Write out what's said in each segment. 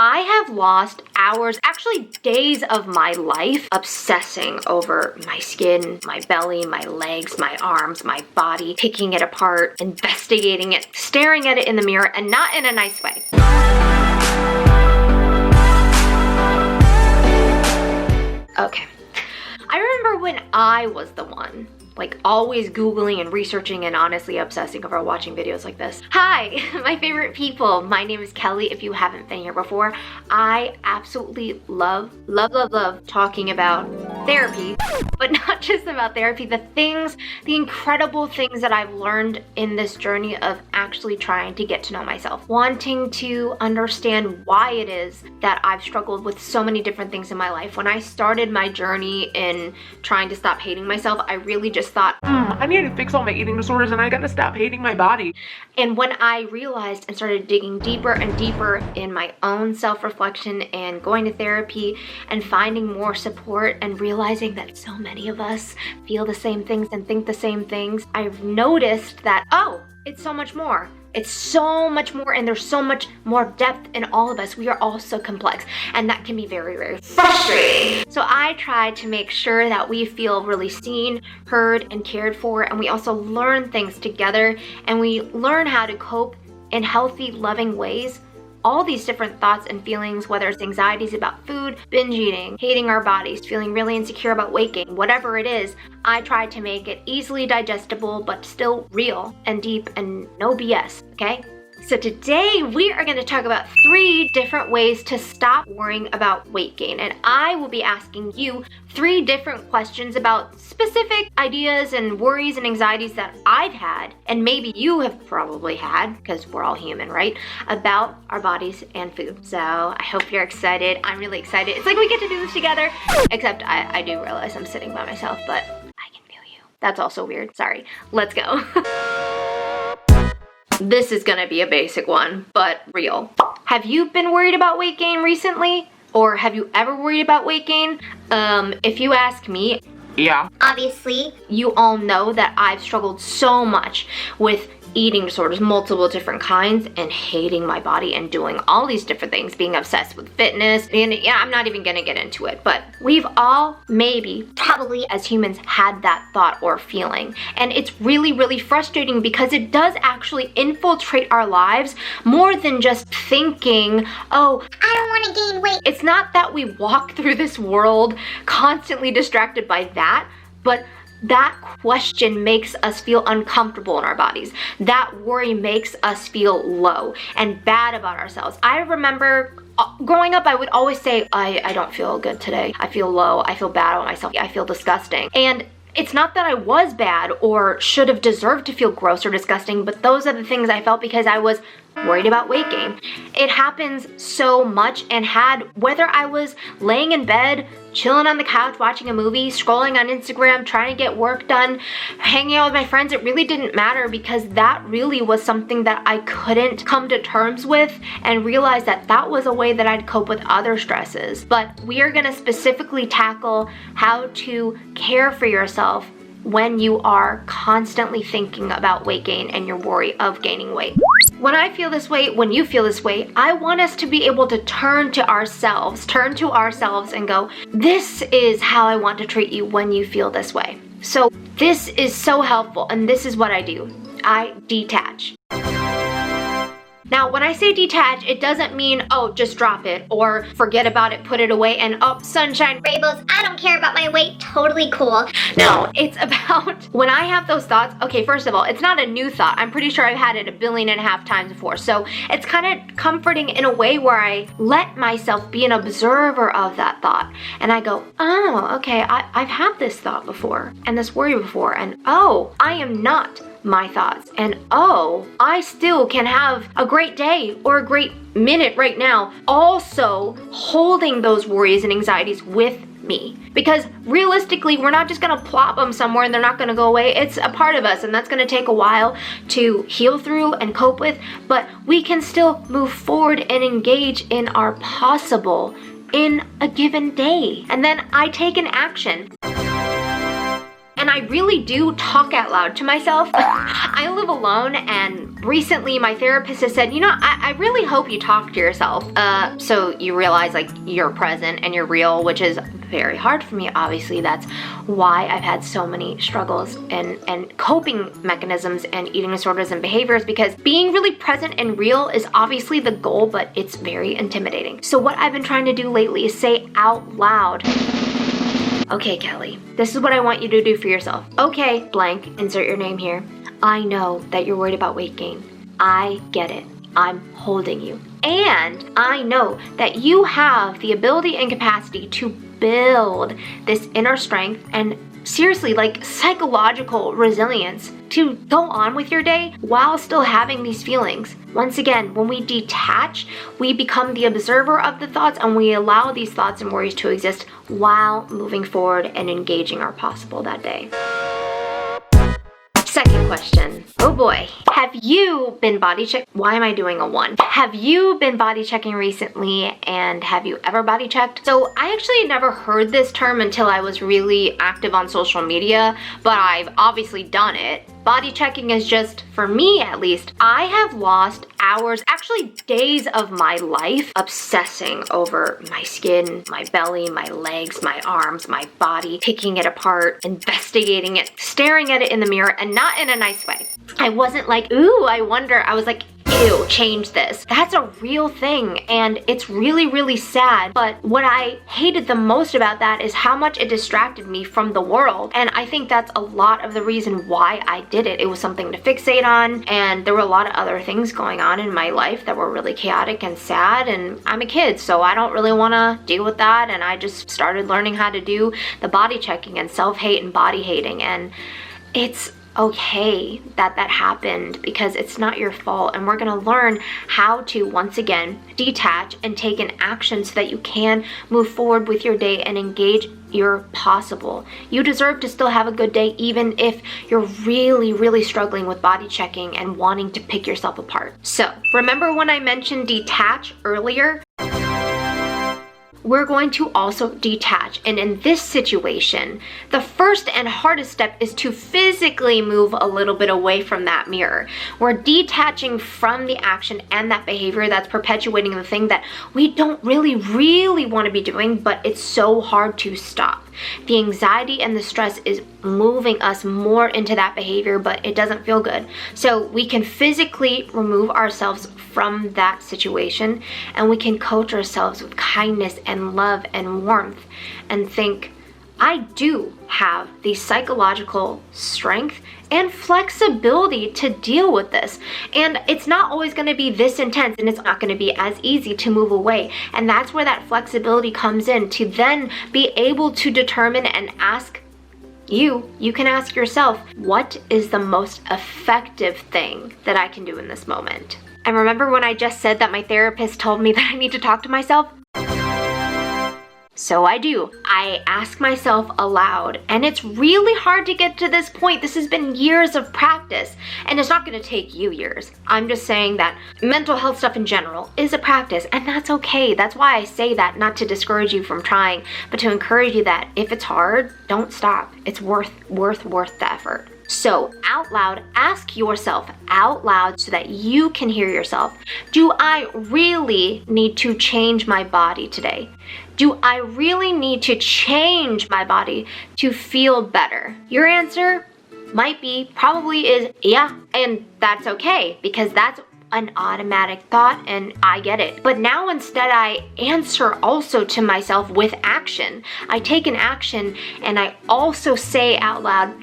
I have lost hours, actually days of my life obsessing over my skin, my belly, my legs, my arms, my body, picking it apart, investigating it, staring at it in the mirror, and not in a nice way. Okay. I remember when I was the one, like always Googling and researching and honestly obsessing over watching videos like this. Hi, my favorite people. My name is Kelly. If you haven't been here before, I absolutely love talking about therapy, but not just about therapy, the incredible things that I've learned in this journey of actually trying to get to know myself, wanting to understand why it is that I've struggled with so many different things in my life. When I started my journey in trying to stop hating myself, I really just thought, I need to fix all my eating disorders and I gotta stop hating my body. And when I realized and started digging deeper and deeper in my own self-reflection and going to therapy and finding more support and realizing that so many of us feel the same things and think the same things, I've noticed that, oh, it's so much more. It's so much more, and there's so much more depth in all of us. We are all so complex, and that can be very, very frustrating. So I try to make sure that we feel really seen, heard, and cared for, and we also learn things together, and we learn how to cope in healthy, loving ways. All these different thoughts and feelings, whether it's anxieties about food, binge eating, hating our bodies, feeling really insecure about weight gain, whatever it is, I try to make it easily digestible, but still real and deep and no BS, okay? So today we are going to talk about 3 different ways to stop worrying about weight gain. And I will be asking you 3 different questions about specific ideas and worries and anxieties that I've had, and maybe you have probably had, because we're all human, right? About our bodies and food. So I hope you're excited. I'm really excited. It's like we get to do this together, except I do realize I'm sitting by myself, but I can feel you. That's also weird. Sorry. Let's go. This is gonna be a basic one, but real. Have you been worried about weight gain recently? Or have you ever worried about weight gain? If you ask me, Yeah. obviously, you all know that I've struggled so much with eating disorders, multiple different kinds, and hating my body and doing all these different things, being obsessed with fitness, and yeah, I'm not even gonna get into it, but we've all probably as humans had that thought or feeling, and it's really, really frustrating because it does actually infiltrate our lives more than just thinking, oh, I don't want to gain weight. It's not that we walk through this world constantly distracted by that, but that question makes us feel uncomfortable in our bodies. That worry makes us feel low and bad about ourselves. I remember growing up, I would always say, I don't feel good today. I feel low. I feel bad about myself. I feel disgusting. And it's not that I was bad or should have deserved to feel gross or disgusting, but those are the things I felt because I was worried about weight gain. It happens so much, and whether I was laying in bed, chilling on the couch, watching a movie, scrolling on Instagram, trying to get work done, hanging out with my friends, it really didn't matter because that really was something that I couldn't come to terms with and realize that that was a way that I'd cope with other stresses. But we are gonna specifically tackle how to care for yourself when you are constantly thinking about weight gain and your worry of gaining weight. When I feel this way, when you feel this way, I want us to be able to turn to ourselves and go, this is how I want to treat you when you feel this way. So this is so helpful, and this is what I do. I detach. Now, when I say detach, it doesn't mean, oh, just drop it or forget about it, put it away, and oh, sunshine, rainbows, I don't care about my weight, totally cool. No, it's about when I have those thoughts, okay, first of all, it's not a new thought. I'm pretty sure I've had it 1.5 billion times before. So it's kind of comforting in a way where I let myself be an observer of that thought. And I go, oh, okay, I've had this thought before and this worry before, and oh, I am not my thoughts, and oh, I still can have a great day or a great minute right now, also holding those worries and anxieties with me. Because realistically, we're not just gonna plop them somewhere and they're not gonna go away. It's a part of us, and that's gonna take a while to heal through and cope with, but we can still move forward and engage in our possible in a given day. And then I take an action. And I really do talk out loud to myself. I live alone, and recently my therapist has said, you know, I really hope you talk to yourself. So you realize like you're present and you're real, which is very hard for me. Obviously, that's why I've had so many struggles and coping mechanisms and eating disorders and behaviors, because being really present and real is obviously the goal, but it's very intimidating. So what I've been trying to do lately is say out loud, okay, Kelly, this is what I want you to do for yourself. Okay, blank, insert your name here. I know that you're worried about weight gain. I get it. I'm holding you. And I know that you have the ability and capacity to build this inner strength and seriously, like psychological resilience to go on with your day while still having these feelings. Once again, when we detach, we become the observer of the thoughts and we allow these thoughts and worries to exist while moving forward and engaging our possible that day. Second question. Oh boy. Have you been body checked? Why am I doing a 1? Have you been body checking recently, and have you ever body checked? So I actually never heard this term until I was really active on social media, but I've obviously done it. Body checking is just, for me at least, I have lost hours, actually days of my life obsessing over my skin, my belly, my legs, my arms, my body, picking it apart, investigating it, staring at it in the mirror, and not in a nice way. I wasn't like, ooh, I wonder. I was like, ew, change this. That's a real thing, and it's really, really sad. But what I hated the most about that is how much it distracted me from the world. And I think that's a lot of the reason why I did it. It was something to fixate on, and there were a lot of other things going on in my life that were really chaotic and sad, and I'm a kid, so I don't really want to deal with that. And I just started learning how to do the body checking and self-hate and body hating, and it's okay that that happened because it's not your fault, and we're going to learn how to once again detach and take an action so that you can move forward with your day and engage your possible. You deserve to still have a good day even if you're really, really struggling with body checking and wanting to pick yourself apart. So remember when I mentioned detach earlier? We're going to also detach. And in this situation, the first and hardest step is to physically move a little bit away from that mirror. We're detaching from the action and that behavior that's perpetuating the thing that we don't really want to be doing, but it's so hard to stop. The anxiety and the stress is moving us more into that behavior, but it doesn't feel good. So we can physically remove ourselves from that situation, and we can coach ourselves with kindness and love and warmth and think, I do have the psychological strength and flexibility to deal with this. And it's not always going to be this intense, and it's not going to be as easy to move away. And that's where that flexibility comes in, to then be able to determine and ask you can ask yourself, what is the most effective thing that I can do in this moment? And remember when I just said that my therapist told me that I need to talk to myself? So I do. I ask myself aloud, and it's really hard to get to this point. This has been years of practice, and it's not going to take you years. I'm just saying that mental health stuff in general is a practice, and that's okay. That's why I say that, not to discourage you from trying, but to encourage you that if it's hard, don't stop. It's worth the effort. So out loud, ask yourself out loud so that you can hear yourself. Do I really need to change my body today? Do I really need to change my body to feel better? Your answer might be, probably is, yeah, and that's okay, because that's an automatic thought, and I get it. But now instead I answer also to myself with action. I take an action and I also say out loud,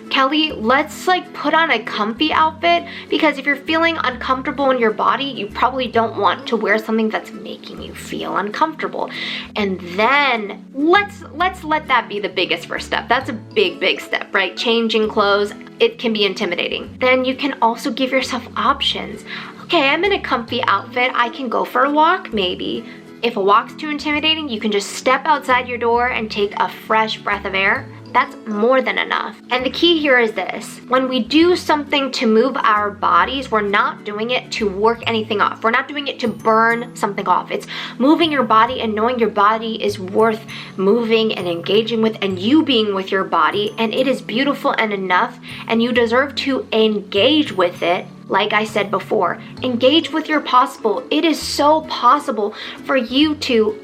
Kelly, let's put on a comfy outfit, because if you're feeling uncomfortable in your body, you probably don't want to wear something that's making you feel uncomfortable. And then let's let that be the biggest first step. That's a big step, right? Changing clothes, it can be intimidating. Then you can also give yourself options. Okay, I'm in a comfy outfit. I can go for a walk maybe. If a walk's too intimidating, you can just step outside your door and take a fresh breath of air. That's more than enough. And the key here is this. When we do something to move our bodies, we're not doing it to work anything off. We're not doing it to burn something off. It's moving your body and knowing your body is worth moving and engaging with, and you being with your body, and it is beautiful and enough, and you deserve to engage with it. Like I said before, engage with your possible. It is so possible for you to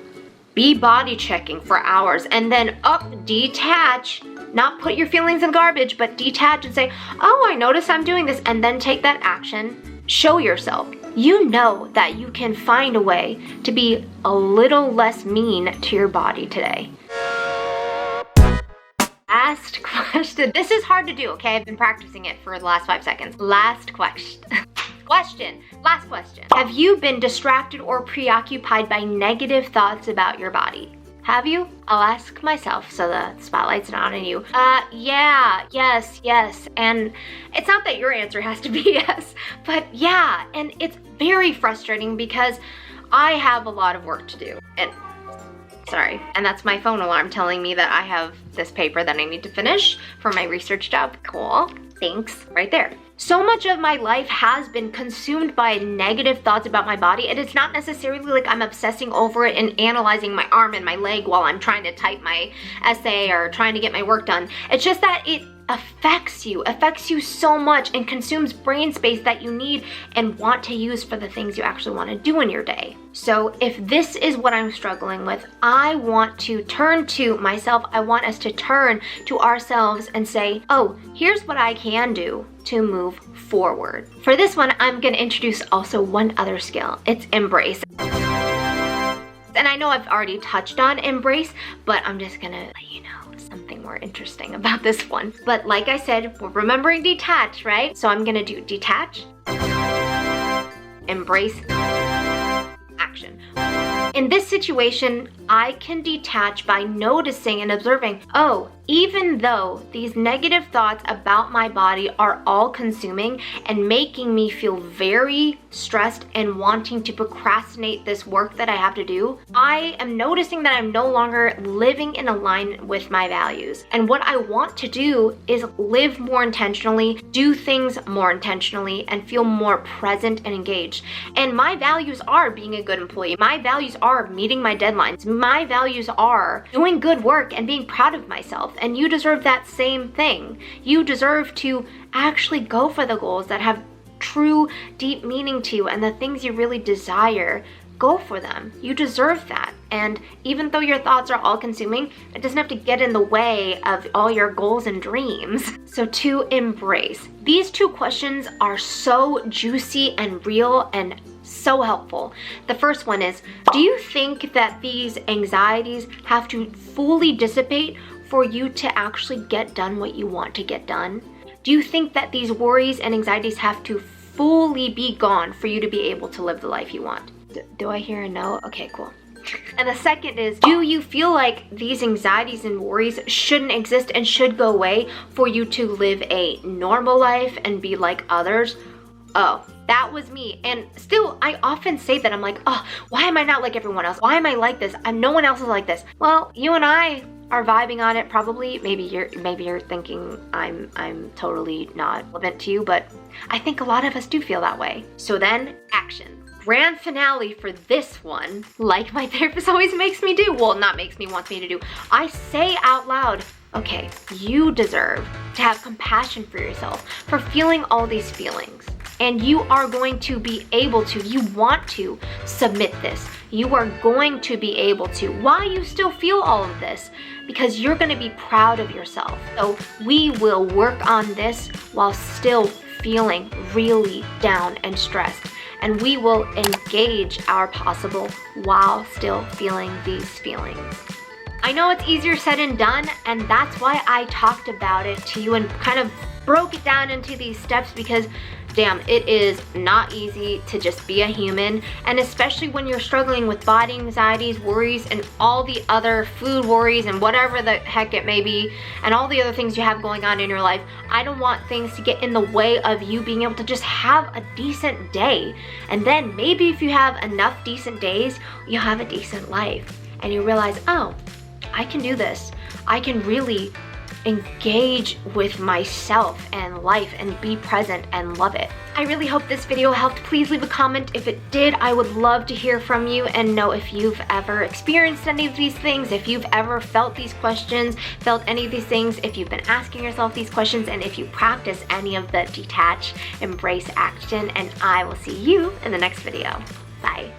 be body checking for hours and then detach, not put your feelings in garbage, but detach and say, oh, I notice I'm doing this, and then take that action. Show yourself. You know that you can find a way to be a little less mean to your body today. Last question. This is hard to do, okay? I've been practicing it for the last 5 seconds. Last question. Last question. Have you been distracted or preoccupied by negative thoughts about your body? Have you? I'll ask myself so the spotlight's not on you. Yeah, yes. And it's not that your answer has to be yes, but yeah. And it's very frustrating because I have a lot of work to do. And that's my phone alarm telling me that I have this paper that I need to finish for my research job. Cool. Thanks. Right there. So much of my life has been consumed by negative thoughts about my body, and it's not necessarily like I'm obsessing over it and analyzing my arm and my leg while I'm trying to type my essay or trying to get my work done. It's just that it affects you so much and consumes brain space that you need and want to use for the things you actually want to do in your day. So if this is what I'm struggling with, I want to turn to myself. I want us to turn to ourselves and say, oh, here's what I can do to move forward. For this one, I'm going to introduce also one other skill. It's embrace. And I know I've already touched on embrace, but I'm just going to let you know something more interesting about this one. But like I said, we're remembering detach, right? So I'm going to do detach, embrace, action. In this situation, I can detach by noticing and observing, oh, even though these negative thoughts about my body are all consuming and making me feel very stressed and wanting to procrastinate this work that I have to do, I am noticing that I'm no longer living in alignment with my values. And what I want to do is live more intentionally, do things more intentionally, and feel more present and engaged. And my values are being a good employee. My values are meeting my deadlines. My values are doing good work and being proud of myself. And you deserve that same thing. You deserve to actually go for the goals that have true, deep meaning to you and the things you really desire. Go for them. You deserve that. And even though your thoughts are all consuming, it doesn't have to get in the way of all your goals and dreams. So to embrace. These two questions are so juicy and real and so helpful. The first one is, do you think that these anxieties have to fully dissipate for you to actually get done what you want to get done? Do you think that these worries and anxieties have to fully be gone for you to be able to live the life you want? Do I hear a no? Okay, cool. And the second is, do you feel like these anxieties and worries shouldn't exist and should go away for you to live a normal life and be like others? Oh, that was me. And still, I often say that. I'm like, oh, why am I not like everyone else? Why am I like this? No one else is like this. Well, you and I are vibing on it probably. Maybe you're thinking I'm totally not relevant to you, but I think a lot of us do feel that way. So then, action. Grand finale for this one, like my therapist always makes me do. Well, not makes me, wants me to do. I say out loud, okay, you deserve to have compassion for yourself for feeling all these feelings. And you are going to be able to, you want to submit this. You are going to be able to, while you still feel all of this, because you're going to be proud of yourself. So we will work on this while still feeling really down and stressed. And we will engage our possible while still feeling these feelings. I know it's easier said than done, and that's why I talked about it to you and kind of broke it down into these steps, because damn, it is not easy to just be a human, and especially when you're struggling with body anxieties, worries, and all the other food worries and whatever the heck it may be, and all the other things you have going on in your life. I don't want things to get in the way of you being able to just have a decent day. And then maybe if you have enough decent days, you'll have a decent life. And you realize, oh, I can do this. I can really engage with myself and life and be present and love it. I really hope this video helped. Please leave a comment if it did. I would love to hear from you and know if you've ever experienced any of these things, if you've ever felt these questions, felt any of these things, if you've been asking yourself these questions, and if you practice any of the detach, embrace action, and I will see you in the next video. Bye.